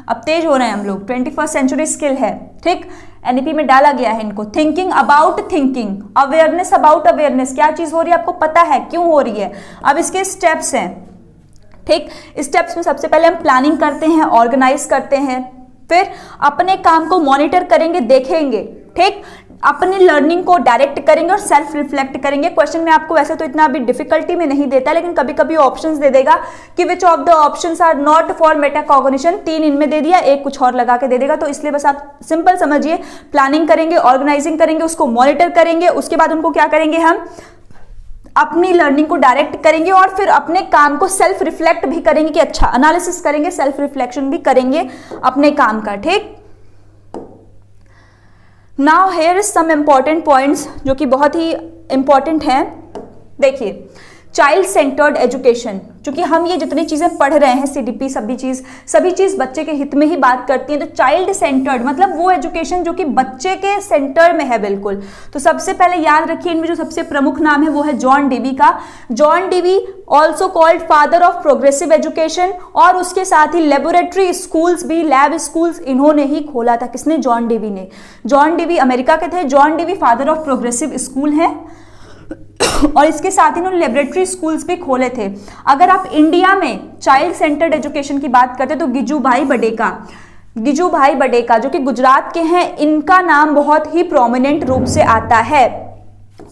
अब तेज हो रहे हैं हम लोग, 21st सेंचुरी स्किल है, ठीक। एनईपी में डाला गया है इनको, thinking about thinking, awareness about awareness, क्या चीज हो रही है आपको पता है, क्यों हो रही है। अब इसके स्टेप्स हैं, ठीक। स्टेप्स में सबसे पहले हम प्लानिंग करते हैं, ऑर्गेनाइज करते हैं, फिर अपने काम को मॉनिटर करेंगे, देखेंगे, ठीक। अपनी लर्निंग को डायरेक्ट करेंगे और सेल्फ रिफ्लेक्ट करेंगे। क्वेश्चन में आपको वैसे तो इतना अभी डिफिकल्टी में नहीं देता, लेकिन कभी कभी ऑप्शंस दे देगा कि which of the options are not for metacognition, 3 इनमें दे दिया, एक कुछ और लगा के दे देगा। तो इसलिए बस आप सिंपल समझिए, प्लानिंग करेंगे, ऑर्गेनाइजिंग करेंगे, उसको मॉनिटर करेंगे, उसके बाद उनको क्या करेंगे हम अपनी लर्निंग को डायरेक्ट करेंगे और फिर अपने काम को सेल्फ रिफ्लेक्ट भी करेंगे कि अच्छा एनालिसिस करेंगे, सेल्फ रिफ्लेक्शन भी करेंगे अपने काम का। ठीक, now here is some important points जो कि बहुत ही इंपॉर्टेंट हैं। देखिए, चाइल्ड सेंटर्ड एजुकेशन, क्योंकि हम ये जितनी चीजें पढ़ रहे हैं सीडीपी, सभी चीज बच्चे के हित में ही बात करती हैं। तो चाइल्ड सेंटर्ड मतलब वो एजुकेशन जो कि बच्चे के सेंटर में है बिल्कुल। तो सबसे पहले याद रखिए, इनमें जो सबसे प्रमुख नाम है वो है जॉन डीवी का। John Dewey also called father of progressive education, और उसके साथ ही लेबोरेटरी स्कूल्स भी, लैब स्कूल्स इन्होंने ही खोला था। किसने? जॉन डीवी ने। जॉन डीवी अमेरिका के थे। John Dewey father of progressive school है और इसके साथ ही उन्होंने लेबोरेटरी स्कूल्स भी खोले थे। अगर आप इंडिया में चाइल्ड सेंटर्ड एजुकेशन की बात करते हैं तो गिजूभाई बडेका जो कि गुजरात के हैं, इनका नाम बहुत ही प्रोमिनेंट रूप से आता है।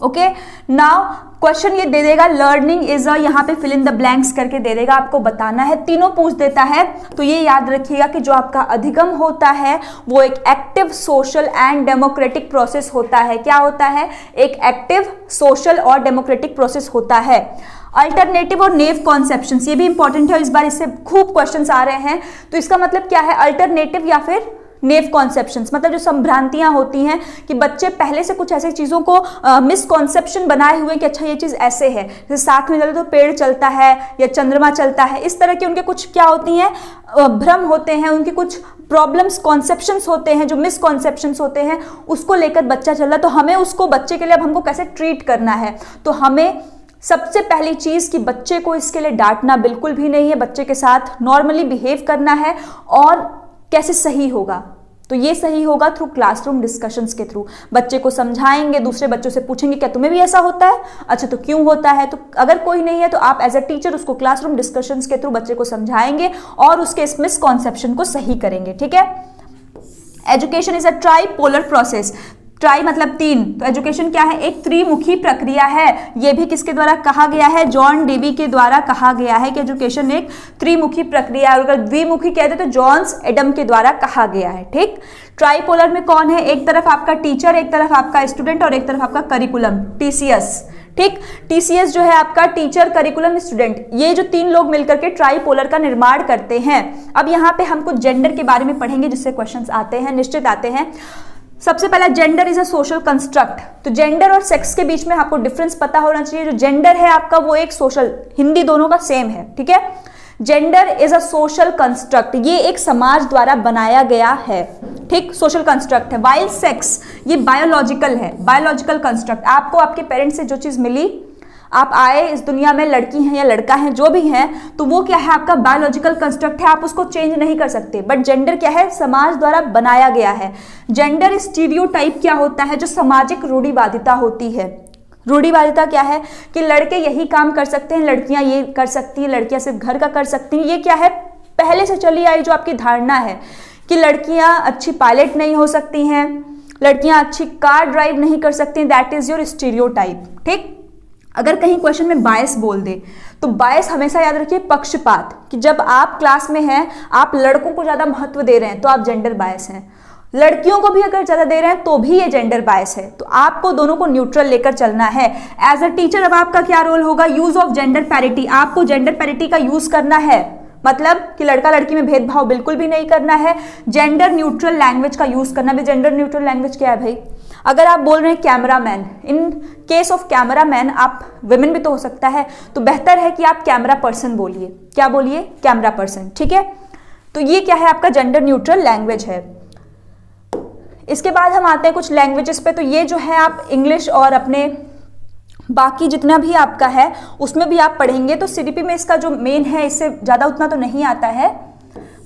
ओके, नाउ क्वेश्चन ये दे देगा लर्निंग इज अ, यहाँ पे फिल इन द ब्लैंक्स करके दे देगा, आपको बताना है। तीनों पूछ देता है, तो ये याद रखिएगा कि जो आपका अधिगम होता है वो एक active social and democratic process होता है। क्या होता है? एक एक्टिव सोशल और डेमोक्रेटिक प्रोसेस होता है। अल्टरनेटिव और नेव कॉन्सेप्शंस, ये भी इंपॉर्टेंट है, इस बार इससे खूब क्वेश्चंस आ रहे हैं। तो इसका मतलब क्या है? अल्टरनेटिव या फिर नेव कॉन्सेप्शंस, मतलब जो संभ्रांतियां होती हैं कि बच्चे पहले से कुछ ऐसी चीजों को मिसकॉन्सेप्शन बनाए हुए कि अच्छा ये चीज ऐसे है, जैसे साथ में चले तो पेड़ चलता है या चंद्रमा चलता है, इस तरह के उनके कुछ क्या होती हैं, भ्रम होते हैं, उनकी कुछ प्रॉब्लम्स, कॉन्सेप्शंस होते हैं, जो मिसकॉन्सेप्शंस होते हैं, उसको लेकर बच्चा चल रहा है। तो हमें उसको, बच्चे के लिए अब हमको कैसे ट्रीट करना है? तो हमें सबसे पहली चीज कि बच्चे को इसके लिए डांटना बिल्कुल भी नहीं है, बच्चे के साथ नॉर्मली बिहेव करना है। और कैसे सही होगा? तो ये सही होगा थ्रू क्लासरूम डिस्कशंस के थ्रू। बच्चे को समझाएंगे, दूसरे बच्चों से पूछेंगे क्या तुम्हें भी ऐसा होता है? अच्छा तो क्यों होता है? तो अगर कोई नहीं है तो आप एज अ टीचर उसको क्लासरूम डिस्कशंस के थ्रू बच्चे को समझाएंगे और उसके इस मिसकॉन्सेप्शन को सही करेंगे। ठीक है, education is a tripolar process. Try मतलब तीन, तो एजुकेशन क्या है? एक त्रिमुखी प्रक्रिया है। यह भी किसके द्वारा कहा गया है? जॉन डीवी के द्वारा कहा गया है कि एजुकेशन एक त्रिमुखी प्रक्रिया है। अगर द्विमुखी कहते तो जॉन्स एडम के द्वारा कहा गया है। ठीक, ट्राइपोलर में कौन है? एक तरफ आपका टीचर, एक तरफ आपका स्टूडेंट और एक तरफ आपका करिकुलम, टीसीएस। ठीक, टीसीएस जो है आपका टीचर, करिकुलम, स्टूडेंट, ये जो तीन लोग मिलकर के ट्राइपोलर का निर्माण करते हैं। अब यहाँ पे हम कुछ जेंडर के बारे में पढ़ेंगे जिससे क्वेश्चंस आते हैं, निश्चित आते हैं। सबसे पहला, gender is a social construct. तो जेंडर और सेक्स के बीच में आपको डिफरेंस पता होना चाहिए। जो जेंडर है आपका वो एक सोशल, हिंदी दोनों का सेम है। ठीक है, gender is a social construct, ये एक समाज द्वारा बनाया गया है। ठीक, सोशल कंस्ट्रक्ट है। वाइल सेक्स ये बायोलॉजिकल है, बायोलॉजिकल कंस्ट्रक्ट। आपको आपके पेरेंट्स से जो चीज मिली, आप आए इस दुनिया में, लड़की हैं या लड़का है जो भी हैं, तो वो क्या है? आपका बायोलॉजिकल कंस्ट्रक्ट है, आप उसको चेंज नहीं कर सकते। बट जेंडर क्या है? समाज द्वारा बनाया गया है। जेंडर स्टीरियोटाइप क्या होता है? जो सामाजिक रूढ़िवादिता होती है। रूढ़िवादिता क्या है? कि लड़के यही काम कर सकते हैं, लड़कियां ये कर सकती हैं, लड़कियां सिर्फ घर का कर सकती हैं। ये क्या है? पहले से चली आई जो आपकी धारणा है कि लड़कियां अच्छी पायलट नहीं हो सकती हैं, लड़कियां अच्छी कार ड्राइव नहीं कर सकती, दैट इज योर स्टीरियोटाइप। ठीक, अगर कहीं क्वेश्चन में बायस बोल दे तो बायस हमेशा याद रखिए पक्षपात, कि जब आप क्लास में हैं, आप लड़कों को ज्यादा महत्व दे रहे हैं तो आप जेंडर बायस हैं, लड़कियों को भी अगर ज्यादा दे रहे हैं तो भी ये जेंडर बायस है। तो आपको दोनों को न्यूट्रल लेकर चलना है। एज अ टीचर अब आपका क्या रोल होगा? यूज ऑफ जेंडर पैरिटी, आपको जेंडर पैरिटी का यूज करना है, मतलब कि लड़का लड़की में भेदभाव बिल्कुल भी नहीं करना है। जेंडर न्यूट्रल लैंग्वेज का यूज करना भी। जेंडर न्यूट्रल लैंग्वेज क्या है भाई? अगर आप बोल रहे हैं cameraman, in case of cameraman आप विमेन भी तो हो सकता है, तो बेहतर है कि आप कैमरा पर्सन बोलिए। क्या बोलिए? Camera person. ठीक है, तो ये क्या है? आपका जेंडर न्यूट्रल लैंग्वेज है। इसके बाद हम आते हैं कुछ लैंग्वेजेस पे। तो ये जो है आप इंग्लिश और अपने बाकी जितना भी आपका है उसमें भी आप पढ़ेंगे। तो सीडीपी में इसका जो मेन है, इससे ज़्यादा उतना तो नहीं आता है,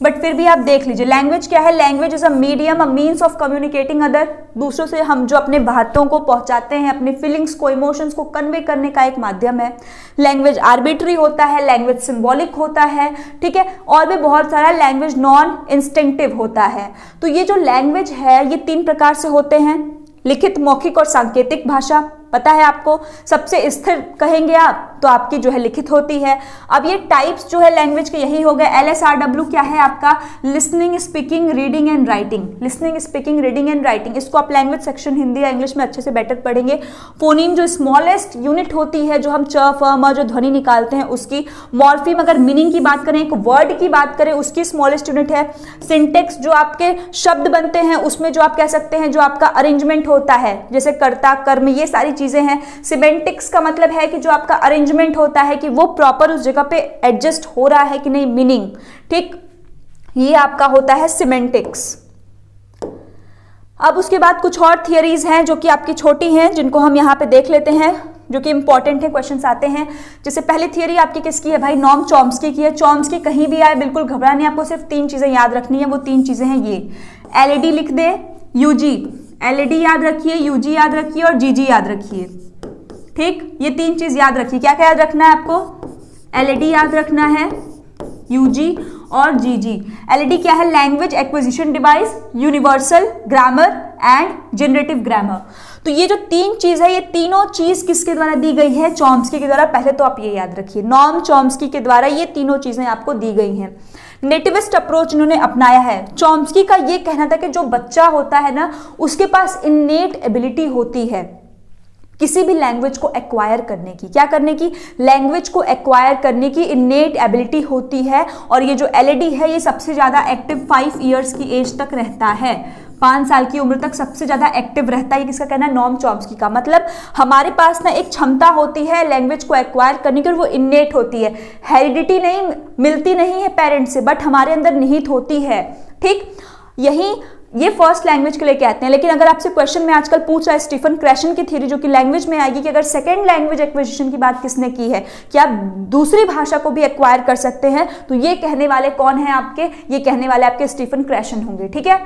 बट फिर भी आप देख लीजिए। लैंग्वेज क्या है? Language is a medium, a means of communicating other, दूसरों से हम जो अपने बातों को पहुंचाते हैं, अपनी फीलिंग्स को, इमोशंस को कन्वे करने का एक माध्यम है। लैंग्वेज आर्बिट्री होता है, लैंग्वेज सिंबॉलिक होता है। ठीक है, और भी बहुत सारा। लैंग्वेज नॉन इंस्टिंक्टिव होता है। तो ये जो लैंग्वेज है ये तीन प्रकार से होते हैं, लिखित, मौखिक और सांकेतिक भाषा। पता है आपको? सबसे स्थिर कहेंगे आप तो आपकी जो है लिखित होती है। अब ये टाइप्स जो है लैंग्वेज के यही हो गए। LSRW क्या है आपका? Listening, speaking, reading and writing. Listening, speaking, reading and writing, इसको आप लैंग्वेज सेक्शन हिंदी या इंग्लिश में अच्छे से बेटर पढ़ेंगे। फोनीम जो स्मॉलेस्ट यूनिट होती है, जो हम च फ म जो ध्वनि निकालते हैं उसकी। मॉर्फीम अगर मीनिंग की बात करें, एक वर्ड की बात करें, उसकी स्मॉलेस्ट यूनिट है। सिंटेक्स जो आपके शब्द बनते हैं उसमें जो आप कह सकते हैं जो आपका अरेंजमेंट होता है, जैसे कर्ता, कर्म, ये सारी चीजें हैं। सिमेंटिक्स का मतलब है कि जो आपका अरेंजमेंट होता है कि वो प्रॉपर उस जगह पे एडजस्ट हो रहा है कि नहीं, मीनिंग, ठीक, ये आपका होता है सिमेंटिक्स। अब उसके बाद कुछ और थियरीज हैं जो कि आपकी छोटी हैं, जिनको हम यहाँ पे देख लेते हैं, जो कि इंपॉर्टेंट है, क्वेश्चंस आते हैं। जैसे पहली थियरी आपकी किसकी है भाई? नॉम चॉम्स्की की है। चॉम्स्की कहीं भी आए बिल्कुल घबराना नहीं, आपको सिर्फ 3 चीजें याद रखनी है। वो 3 चीजें हैं ये, LED लिख दे, UG, LED याद रखिए, UG याद रखिए और GG याद रखिए, ठीक, ये 3 चीज याद रखिए। क्या क्या याद रखना है आपको? LED याद रखना है, UG और GG। LED क्या है? Language acquisition device, universal grammar and generative grammar. तो ये जो 3 चीज है, ये तीनों चीज किसके द्वारा दी गई है? चॉम्स्की के द्वारा। पहले तो आप ये याद रखिए, नॉम चॉम्स्की के द्वारा ये तीनों चीजें आपको दी गई हैं। नेटिविस्ट अप्रोच इन्होंने अपनाया है। चॉम्स्की का ये कहना था कि जो बच्चा होता है ना, उसके पास इन्नेट एबिलिटी होती है किसी भी लैंग्वेज को एक्वायर करने की। क्या करने की? लैंग्वेज को एक्वायर करने की इन्नेट एबिलिटी होती है। और ये जो LED है ये सबसे ज्यादा एक्टिव 5 इयर्स की एज तक रहता है, 5 साल की उम्र तक सबसे ज्यादा एक्टिव रहता है। ये किसका कहना है? नॉम चॉम्स्की का। मतलब हमारे पास ना एक क्षमता होती है लैंग्वेज को एक्वायर करने की, और वो इन्नेट होती है, हेरिडिटी नहीं मिलती नहीं है पेरेंट्स से, बट हमारे अंदर निहित होती है, ठीक। यही ये फर्स्ट लैंग्वेज के लिए कहते हैं। लेकिन अगर आपसे क्वेश्चन में आजकल पूछ रहा है स्टीफन क्रेशन की थ्योरी, जो कि लैंग्वेज में आएगी, कि अगर सेकंड लैंग्वेज एक्विजिशन की बात किसने की है, कि आप दूसरी भाषा को भी एक्वायर कर सकते हैं, तो ये कहने वाले कौन है आपके? ये कहने वाले आपके स्टीफन क्रेशन होंगे, ठीक है।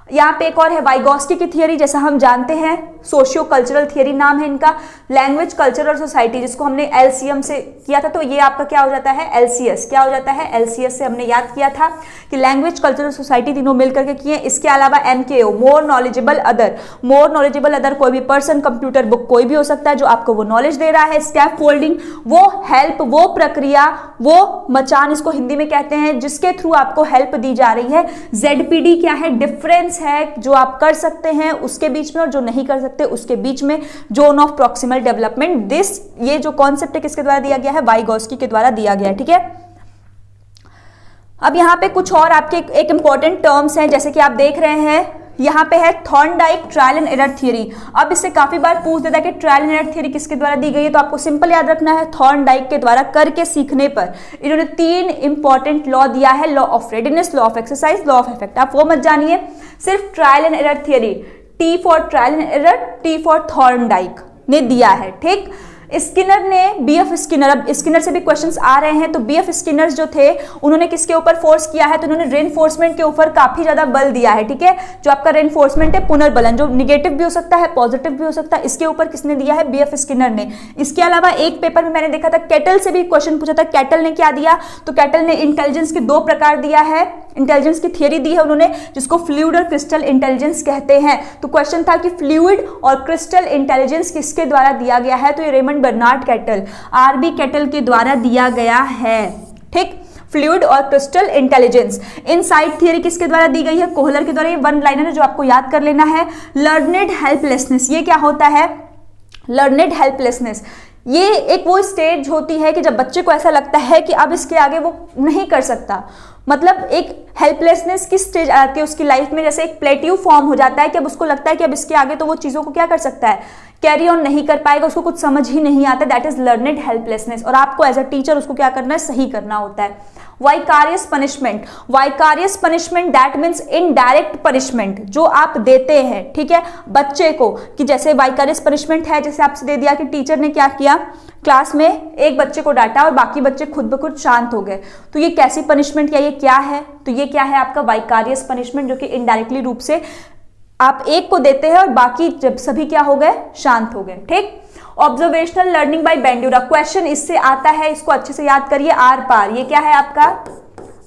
यहाँ पे एक और है वाइगोस्की की थियरी, जैसा हम जानते हैं सोशियो कल्चरल थियरी नाम है इनका। लैंग्वेज, कल्चर और सोसाइटी, जिसको हमने LCM से किया था, तो ये आपका क्या हो जाता है? LCS। क्या हो जाता है? LCS से हमने याद किया था कि लैंग्वेज, कल्चर और सोसाइटी तीनों मिलकर के किए। इसके अलावा MKO, more knowledgeable other. More knowledgeable other कोई भी पर्सन, कंप्यूटर, बुक, कोई भी हो सकता है जो आपको वो नॉलेज दे रहा है। स्कैप फोल्डिंग, वो हेल्प, वो प्रक्रिया, वो मचान, इसको हिंदी में कहते हैं, जिसके थ्रू आपको हेल्प दी जा रही है। ZPD क्या है? डिफरेंस है, जो आप कर सकते हैं उसके बीच में और जो नहीं कर सकते उसके बीच में, zone of proximal development. This, ये जो कॉन्सेप्ट है किसके द्वारा दिया गया है? वाइगोस्की के द्वारा दिया गया है, ठीक है। अब यहाँ पे कुछ और आपके एक इंपॉर्टेंट टर्म्स हैं, जैसे कि आप देख रहे हैं यहाँ पे है Thorndike trial and error theory. अब इससे काफी बार पूछ देता है कि ट्रायल एंड एरर थ्योरी किसके द्वारा दी गई है, तो आपको सिंपल याद रखना है थॉर्नडाइक के द्वारा। करके सीखने पर इन्होंने 3 इंपॉर्टेंट लॉ दिया है, law of readiness, law of exercise, law of effect. आप वो मत जानिए, सिर्फ trial and error theory, T for trial and error, T for Thorndike ने दिया है, ठीक। स्किनर ने, BF स्किनर, अब स्किनर से भी क्वेश्चंस आ रहे हैं, तो BF स्किनर जो थे उन्होंने किसके ऊपर फोर्स किया है? तो उन्होंने रेनफोर्समेंट के ऊपर काफी ज्यादा बल दिया है, ठीक है। जो आपका रेनफोर्समेंट है, पुनर्बलन, जो निगेटिव भी हो सकता है, पॉजिटिव भी हो सकता है, इसके ऊपर किसने दिया है? BF स्किनर ने। इसके अलावा एक पेपर में मैंने देखा था कैटल से भी क्वेश्चन पूछा था, कैटल ने क्या दिया? तो कैटल ने इंटेलिजेंस के 2 प्रकार दिया है, इंटेलिजेंस की थियरी दी है उन्होंने, जिसको फ्लूइड और क्रिस्टल इंटेलिजेंस कहते हैं। तो क्वेश्चन था कि फ्लूइड और क्रिस्टल इंटेलिजेंस किसके द्वारा दिया गया है? तो ये Raymond Bernard Cattell, RB Cattell के द्वारा दिया गया है, ठीक। फ्लूइड और क्रिस्टल इंटेलिजेंस। इनसाइट थियरी किसके द्वारा दी गई है? कोहलर के द्वारा। ये 1 लाइनर है जो आपको याद कर लेना है। लर्नेड हेल्पलेसनेस, ये क्या होता है? लर्नेड हेल्पलेसनेस, ये एक वो स्टेज होती है कि जब बच्चे को ऐसा लगता है कि अब इसके आगे वो नहीं कर सकता, मतलब एक हेल्पलेसनेस की स्टेज आती है उसकी लाइफ में, जैसे एक प्लेट्यू फॉर्म हो जाता है कि अब उसको लगता है कि अब इसके आगे तो वो चीजों को क्या कर सकता है, कैरी ऑन नहीं कर पाएगा, उसको कुछ समझ ही नहीं आता। दैट इज लर्नेड हेल्पलेसनेस, और आपको एज अ टीचर उसको क्या करना है? सही करना होता है। Vicarious punishment, vicarious punishment that means indirect punishment, जो आप देते हैं, ठीक है, बच्चे को, कि जैसे वाइकारियस पनिशमेंट है, जैसे आपसे दे दिया कि टीचर ने क्या किया, क्लास में एक बच्चे को डांटा और बाकी बच्चे खुद ब खुद शांत हो गए, तो ये कैसी पनिशमेंट, क्या ये क्या है? तो ये क्या है आपका वाइकारियस पनिशमेंट, जो कि इनडायरेक्टली रूप से आप एक को देते हैं और बाकी जब सभी क्या हो गए? शांत हो गए, ठीक। ऑब्जर्वेशनल लर्निंग बाय बेंड्यूरा, क्वेश्चन इससे आता है, इसको अच्छे से याद करिए। आर पार, ये क्या है आपका?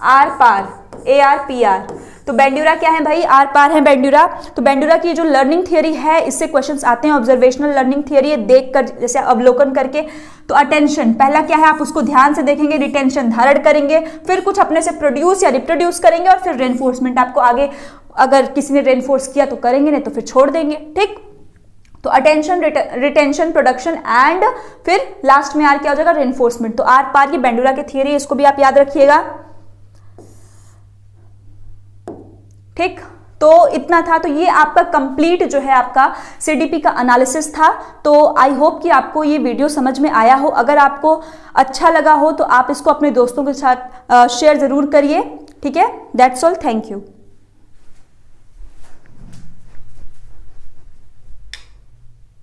आर पार, ARPR। तो बेंड्यूरा क्या है भाई, आर पार है बेंड्यूरा। तो बेंड्यूरा की जो लर्निंग थियरी है इससे क्वेश्चंस आते हैं, ऑब्जर्वेशनल लर्निंग थियरी है, देख कर जैसे अवलोकन करके। तो अटेंशन पहला क्या है, आप उसको ध्यान से देखेंगे, रिटेंशन धारण करेंगे, फिर कुछ अपने से प्रोड्यूस या रिप्रोड्यूस करेंगे, और फिर रेनफोर्समेंट आपको आगे अगर किसी ने रेनफोर्स किया तो करेंगे, नहीं तो फिर छोड़ देंगे। ठीक, तो अटेंशन, रिटेंशन, प्रोडक्शन एंड फिर लास्ट में आर क्या हो जाएगा, रेनफोर्समेंट। तो आर पार की बेंड्यूरा की थियरी, इसको भी आप याद रखिएगा। ठीक, तो इतना था। तो ये आपका कंप्लीट जो है आपका सीडीपी का एनालिसिस था। तो आई होप कि आपको ये वीडियो समझ में आया हो। अगर आपको अच्छा लगा हो तो आप इसको अपने दोस्तों के साथ शेयर जरूर करिए। ठीक है, दैट्स ऑल, थैंक यू।